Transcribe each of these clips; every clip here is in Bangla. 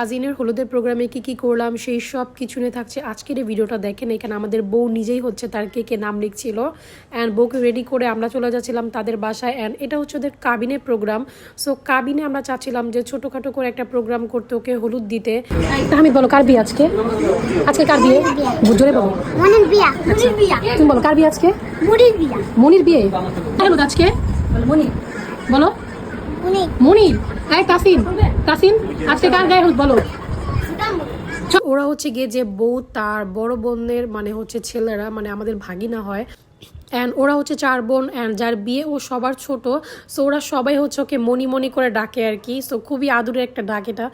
কাজিনের হলুদের প্রোগ্রামে কি করলাম সেই সব কিছু নিয়ে থাকছে আজকের এই ভিডিওটা। দেখেন এখানে আমাদের বউ নিজেই হচ্ছে তার কেকে নাম লিখছিল অ্যান্ড বউকে রেডি করে আমরা চলে যাচ্ছিলাম তাদের বাসায়। অ্যান্ড এটা হচ্ছে ওদের কাবিনের প্রোগ্রাম। সো কাবিনে আমরা চাচ্ছিলাম যে ছোটোখাটো করে একটা প্রোগ্রাম করতে, ওকে হলুদ দিতে। আমি বলো কার বিয়ে আজকে? আজকে কার বিয়ে? জোরে বলো। মনির বিয়া। মনির বিয়া। তুমি বলো কার বিয়ে আজকে? মনির বিয়া। মনির বিয়ে। হলুদ আজকে মনির বলো। মনির এই তাসিন তাসিন আজকে কার গায়ে হলুদ বলো। ওরা হচ্ছে গিয়ে যে বউ তার বড় বোনের মানে হচ্ছে ছেলেরা, মানে আমাদের ভাগিনা হয়। অ্যান্ড ওরা হচ্ছে 4 বোন অ্যান্ড যার বিয়ে ও সবার ছোট। সো ওরা সবাই হচ্ছে ওকে মনি মনি করে ডাকে আর কি। সো খুবই আদুরের একটা ডাক এটা।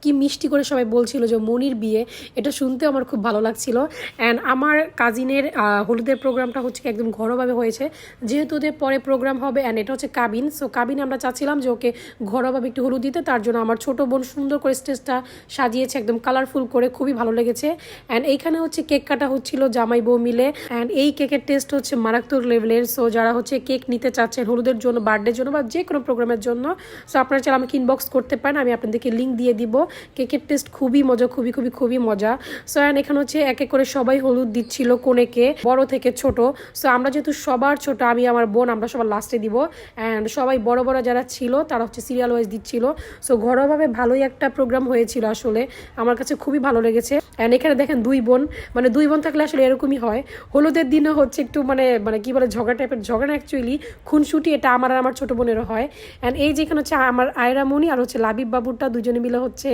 কি মিষ্টি করে সবাই বলছিল যে মনির বিয়ে, এটা শুনতেও আমার খুব ভালো লাগছিল। অ্যান্ড আমার কাজিনের হলুদের প্রোগ্রামটা হচ্ছে একদম ঘরোয়াভাবে হয়েছে, যেহেতু ওদের পরে প্রোগ্রাম হবে। অ্যান্ড এটা হচ্ছে কাবিন। সো কাবিনে আমরা চাচ্ছিলাম যে ওকে ঘরোয়াভাবে একটু হলুদ দিতে, তার জন্য আমার ছোট বোন সুন্দর করে স্টেজটা সাজিয়েছে একদম কালারফুল করে, খুবই ভালো লেগেছে। অ্যান্ড এইখানে হচ্ছে কেক কাটা হচ্ছিল জামাই বউ মিলে। অ্যান্ড এই কেকের টেস্ট হচ্ছে মারাত্মক লেভেলের। সো যারা হচ্ছে কেক নিতে চাচ্ছেন হলুদের জন্য, বার্থডের জন্য বা যে কোনো প্রোগ্রামের জন্য, সো আপনারা চাইলে আমাকে ইনবক্স করতে পারেন, আমি আপনাদেরকে লিঙ্ক দিয়ে দিব। কেকের টেস্ট খুবই মজা, খুবই মজা। সো অ্যান্ড এখানে হচ্ছে এক এক করে সবাই হলুদ দিচ্ছিল কোনেকে, বড় থেকে ছোট। সো আমরা যেহেতু সবার ছোট, আমি আমার বোন, আমরা সবার লাস্টে দিব। অ্যান্ড সবাই বড় বড় যারা ছিল তারা হচ্ছে সিরিয়াল ওয়াইজ দিচ্ছিল। সো ঘরোয়াভাবে ভালোই একটা প্রোগ্রাম হয়েছিল আসলে, আমার কাছে খুবই ভালো লেগেছে। অ্যান্ড এখানে দেখেন দুই বোন, মানে দুই বোন থাকলে আসলে এরকমই হয়। হলুদের দিনও হচ্ছে একটু মানে কি বলে ঝগড়া টাইপের, ঝগড়া অ্যাকচুয়ালি খুনসুটি, এটা আমার আর আমার ছোট বোনেরও হয়। অ্যান্ড এই যেখানে হচ্ছে আমার আয়রামণি আর হচ্ছে লাবিব বাবুরটা দুজনে মিলে হচ্ছে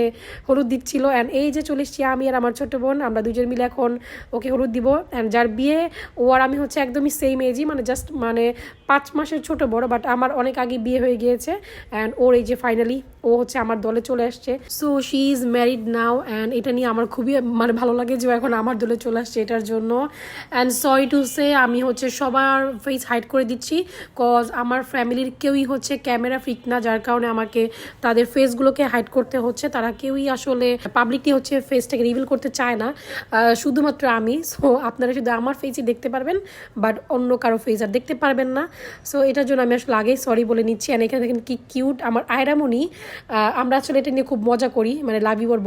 হলুদ দিচ্ছিল। অ্যান্ড এই যে চলে এসছি আমি আর আমার ছোট বোন, আমরা দুজন মিলে এখন ওকে হলুদ দিব। অ্যান্ড যার বিয়ে ও আর আমি হচ্ছে একদমই সেম এজই, মানে জাস্ট মানে 5 মাসের ছোট বড়, বাট আমার অনেক আগে বিয়ে হয়ে গিয়েছে। অ্যান্ড ওর এই যে ফাইনালি ও হচ্ছে আমার দলে চলে আসছে। So she is married now. And এটা নিয়ে আমার খুবই মানে ভালো লাগে যে এখন আমার দলে চলে আসছে এটার জন্য। অ্যান্ড সরি টু সে আমি হচ্ছে সবার ফেস হাইড করে দিচ্ছি, কজ আমার ফ্যামিলির কেউই হচ্ছে ক্যামেরা ফ্রিক না, যার কারণে আমাকে তাদের ফেসগুলোকে হাইড করতে হচ্ছে। তারা কেউই আসলে পাবলিকলি হচ্ছে ফেসটাকে রিভিল করতে চায় না, শুধুমাত্র আমি। সো আপনারা শুধু আমার ফেসই দেখতে পারবেন, বাট অন্য কারো ফেস আর দেখতে পারবেন না। সো এটার জন্য আমি আসলে আগেই সরি বলে নিচ্ছি। অ্যান্ড এখানে দেখেন কি কিউট আমার আয়রামণি। আমরা আসলে এটা নিয়ে খুব মজা করি, মানে লাভি ওর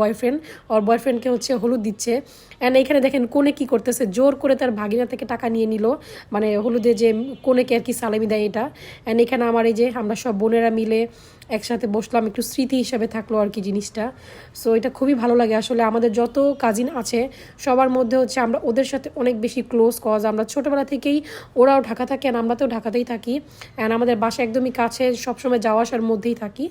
বয়ফ্রেন্ডকে হচ্ছে হলুদ দিচ্ছে। অ্যান্ড এখানে দেখেন কোনে কি করতেছে, জোর করে তার ভাগিনা থেকে টাকা নিয়ে নিল, মানে হলুদে যে কোনেকে আর কি সালামি দেয় এটা। অ্যান্ড এখানে আমার এই যে আমরা সব বোনেরা মিলে একসাথে বসলাম, একটু স্মৃতি হিসাবে থাকলো আর কি জিনিসটা। সো এটা খুবই ভালো লাগে আসলে। আমাদের যত কাজিন আছে সবার মধ্যে হচ্ছে আমরা ওদের সাথে অনেক বেশি ক্লোজ, কজ আমরা ছোটোবেলা থেকেই, ওরাও ঢাকা থাকে আর আমরা তো ঢাকাতেই থাকি। অ্যান্ড আমাদের বাসা একদমই কাছে, সবসময় যাওয়া আসার মধ্যেই থাকি,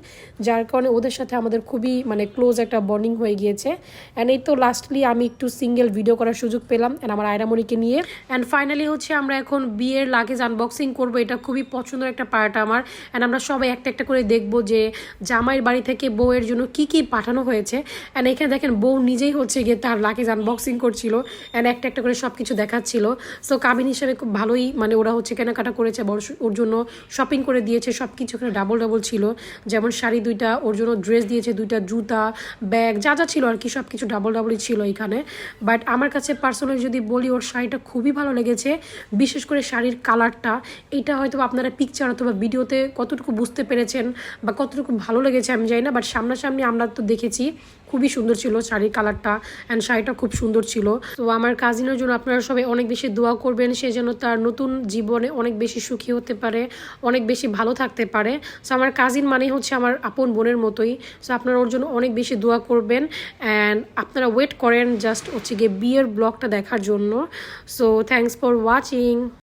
যার কারণে ওদের সাথে আমাদের খুবই মানে ক্লোজ একটা বন্ডিং হয়ে গিয়েছে। অ্যান্ড এই তো লাস্টলি আমি একটু সিঙ্গেল ভিডিও করার সুযোগ পেলাম অ্যান্ড আমার আয়রামণিকে নিয়ে। অ্যান্ড ফাইনালি হচ্ছে আমরা এখন বিয়ের লাগেজ আনবক্সিং করবো, এটা খুবই পছন্দের একটা পার্ট আমার। অ্যান্ড আমরা সবাই একটা একটা করে দেখবো যে জামাইয়ের বাড়ি থেকে বউয়ের জন্য কি পাঠানো হয়েছে। অ্যান্ড এখানে দেখেন বউ নিজেই হচ্ছে গিয়ে তার লাগেজ আনবক্সিং করছিল অ্যান্ড একটা একটা করে সব কিছু দেখাচ্ছিল। সো কাবিন হিসাবে খুব ভালোই মানে ওরা হচ্ছে কেনাকাটা করেছে, ওর জন্য শপিং করে দিয়েছে, সব কিছু এখানে ডাবল ছিল। যেমন শাড়ি 2টা, ওর জন্য ড্রেস দিয়েছে 2টা, জুতা, ব্যাগ, যা ছিল আর কি, সব কিছু ডাবলই ছিল এখানে। বাট আমার কাছে পার্সোনালি যদি বলি, ওর শাড়িটা খুবই ভালো লেগেছে, বিশেষ করে শাড়ির কালারটা। এটা হয়তো আপনারা পিকচার অথবা ভিডিওতে কতটুকু বুঝতে পেরেছেন বা কতটুকু ভালো লেগেছে আমি জানি না, বাট সামনাসামনি আমরা তো দেখেছি, খুবই সুন্দর ছিল শাড়ির কালারটা অ্যান্ড শাড়িটা খুব সুন্দর ছিল। তো আমার কাজিনের জন্য আপনারা সবাই অনেক বেশি দোয়া করবেন, সে যেন তার নতুন জীবনে অনেক বেশি সুখী হতে পারে, অনেক বেশি ভালো থাকতে পারে। সো আমার কাজিন মানে হচ্ছে আমার আপন বোনের মতোই। সো আপনারা ওর জন্য অনেক বেশি দোয়া করবেন অ্যান্ড আপনারা ওয়েট করেন জাস্ট হচ্ছে গিয়ে বিয়ের ব্লগটা দেখার জন্য। So thanks for watching.